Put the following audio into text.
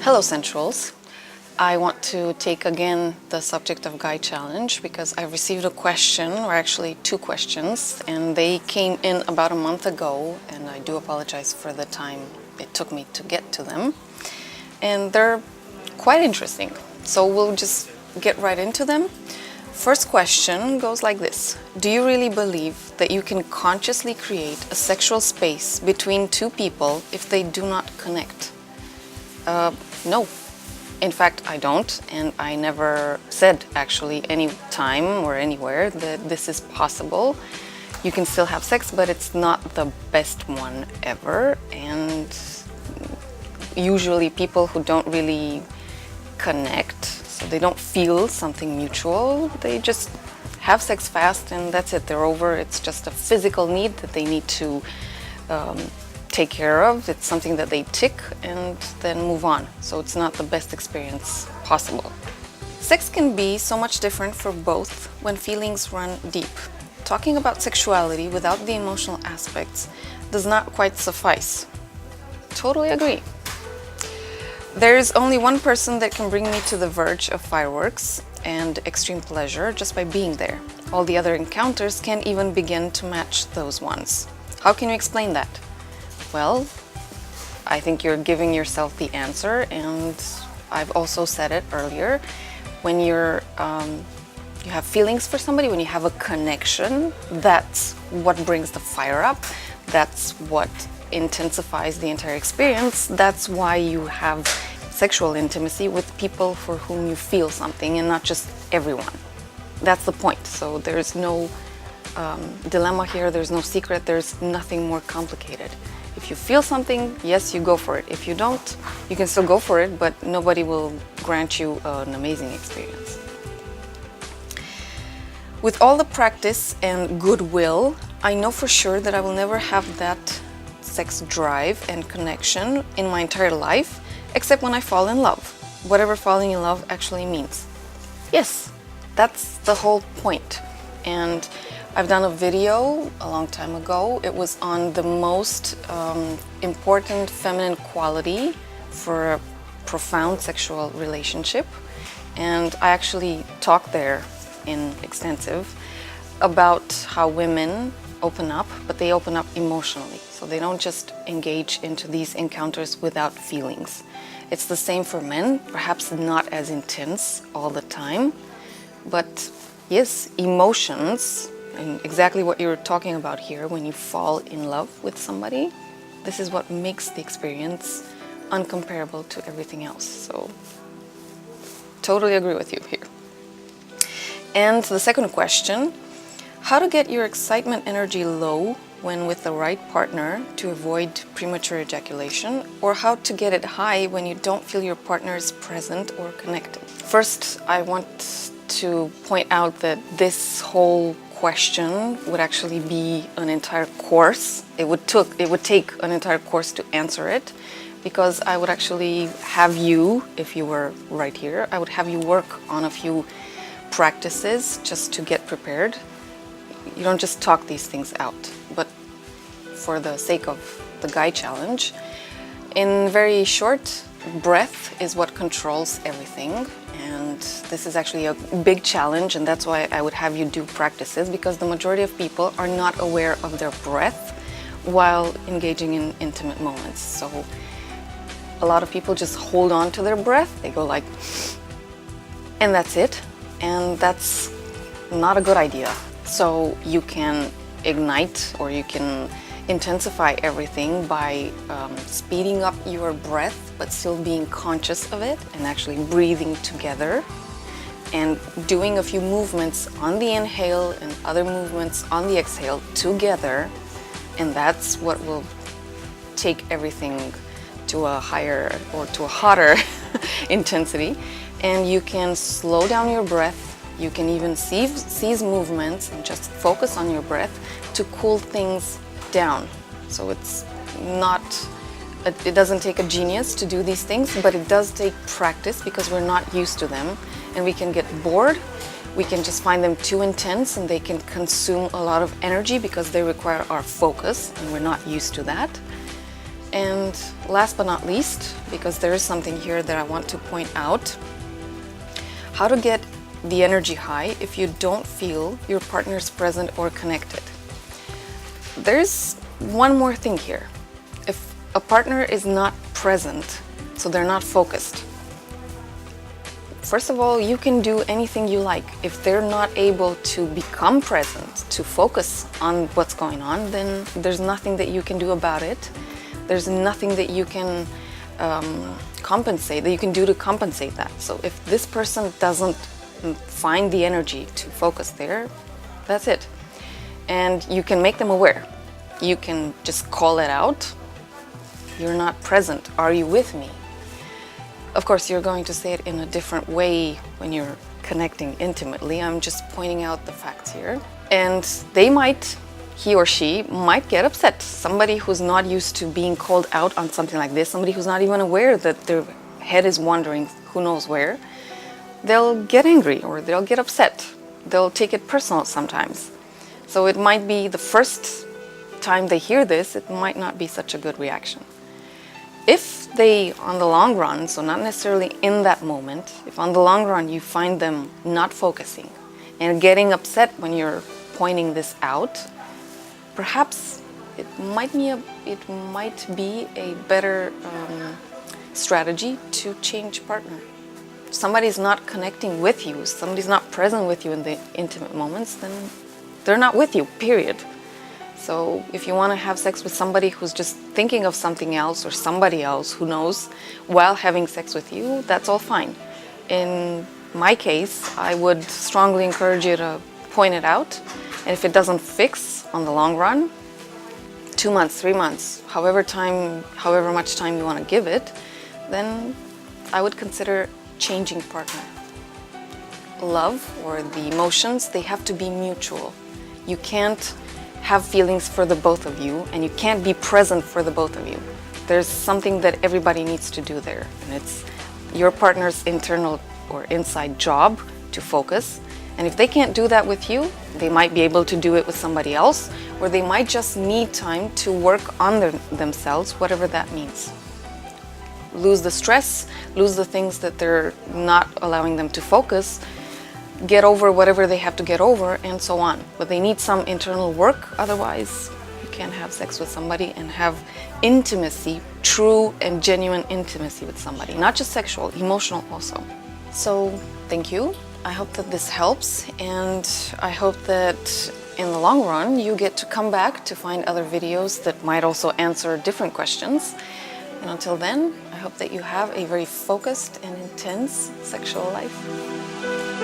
Hello Sensuals. I want to take again the subject of Guy Challenge because I received a question, or actually two questions, and they came in about a month ago, and I do apologize for the time it took me to get to them. And they're quite interesting, so we'll just get right into them. First question goes like this. Do you really believe that you can consciously create a sexual space between two people if they do not connect? No. In fact, I don't, and I never said actually any time or anywhere that this is possible. You can still have sex, but it's not the best one ever, and usually people who don't really connect, so they don't feel something mutual, they just have sex fast and that's it, they're over. It's just a physical need that they need to take care of. It's something that they tick and then move on. So it's not the best experience possible. Sex can be so much different for both when feelings run deep. Talking about sexuality without the emotional aspects does not quite suffice. Totally agree. There's only one person that can bring me to the verge of fireworks and extreme pleasure just by being there. All the other encounters can't even begin to match those ones. How can you explain that? Well, I think you're giving yourself the answer, and I've also said it earlier. When you have feelings for somebody, when you have a connection, that's what brings the fire up. That's what intensifies the entire experience. That's why you have sexual intimacy with people for whom you feel something and not just everyone. That's the point. So there's no dilemma here, there's no secret, there's nothing more complicated. If you feel something, yes, you go for it. If you don't, you can still go for it, but nobody will grant you an amazing experience. With all the practice and goodwill, I know for sure that I will never have that sex drive and connection in my entire life, except when I fall in love. Whatever falling in love actually means. Yes, that's the whole point. And I've done a video a long time ago. It was on the most important feminine quality for a profound sexual relationship. And I actually talked there in extensive about how women open up, but they open up emotionally. So they don't just engage into these encounters without feelings. It's the same for men, perhaps not as intense all the time, but yes, emotions, and exactly what you're talking about here, when you fall in love with somebody, this is what makes the experience uncomparable to everything else. So, totally agree with you here. And the second question, how to get your excitement energy low when with the right partner to avoid premature ejaculation, or how to get it high when you don't feel your partner is present or connected. First, I want to point out that this whole question would actually be an entire course. It would take an entire course to answer it, because I would actually have you, if you were right here, I would have you work on a few practices just to get prepared. You don't just talk these things out, but for the sake of the Guy Challenge, in very short, breath is what controls everything. And this is actually a big challenge, and that's why I would have you do practices, because the majority of people are not aware of their breath while engaging in intimate moments. So a lot of people just hold on to their breath, they go like, and that's it. And that's not a good idea. So you can ignite, or you can intensify everything by speeding up your breath, but still being conscious of it and actually breathing together and doing a few movements on the inhale and other movements on the exhale together. And that's what will take everything to a higher or to a hotter intensity. And you can slow down your breath. You can even seize movements and just focus on your breath to cool things down. So it doesn't take a genius to do these things, but it does take practice, because we're not used to them and we can get bored. We can just find them too intense and they can consume a lot of energy because they require our focus, and we're not used to that. And last but not least, because there is something here that I want to point out, how to get the energy high if you don't feel your partner's present or connected. There's one more thing here. If a partner is not present, so they're not focused, first of all, you can do anything you like. If they're not able to become present, to focus on what's going on, then there's nothing that you can do about it. There's nothing that you can do to compensate that. So if this person doesn't find the energy to focus there, that's it. And you can make them aware. You can just call it out. You're not present. Are you with me? Of course, you're going to say it in a different way when you're connecting intimately. I'm just pointing out the facts here. And he or she might get upset. Somebody who's not used to being called out on something like this, somebody who's not even aware that their head is wandering who knows where, they'll get angry or they'll get upset. They'll take it personal sometimes. So it might be the first time they hear this, it might not be such a good reaction. If they, on the long run, so not necessarily in that moment, if on the long run you find them not focusing and getting upset when you're pointing this out, perhaps it might be a better strategy to change partner. Somebody's not connecting with you, somebody's not present with you in the intimate moments, then they're not with you, period. So if you want to have sex with somebody who's just thinking of something else or somebody else who knows while having sex with you, that's all fine. In my case, I would strongly encourage you to point it out. And if it doesn't fix on the long run, 2 months, 3 months, however much time you want to give it, then I would consider changing partner. Love or the emotions, they have to be mutual. You can't have feelings for the both of you, and you can't be present for the both of you. There's something that everybody needs to do there, and it's your partner's internal or inside job to focus. And if they can't do that with you, they might be able to do it with somebody else, or they might just need time to work on themselves, whatever that means. Lose the stress, lose the things that they're not allowing them to focus, get over whatever they have to get over, and so on. But they need some internal work, otherwise you can't have sex with somebody and have intimacy, true and genuine intimacy with somebody, not just sexual, emotional also. So thank you. I hope that this helps, and I hope that in the long run you get to come back to find other videos that might also answer different questions. And until then, I hope that you have a very focused and intense sexual life.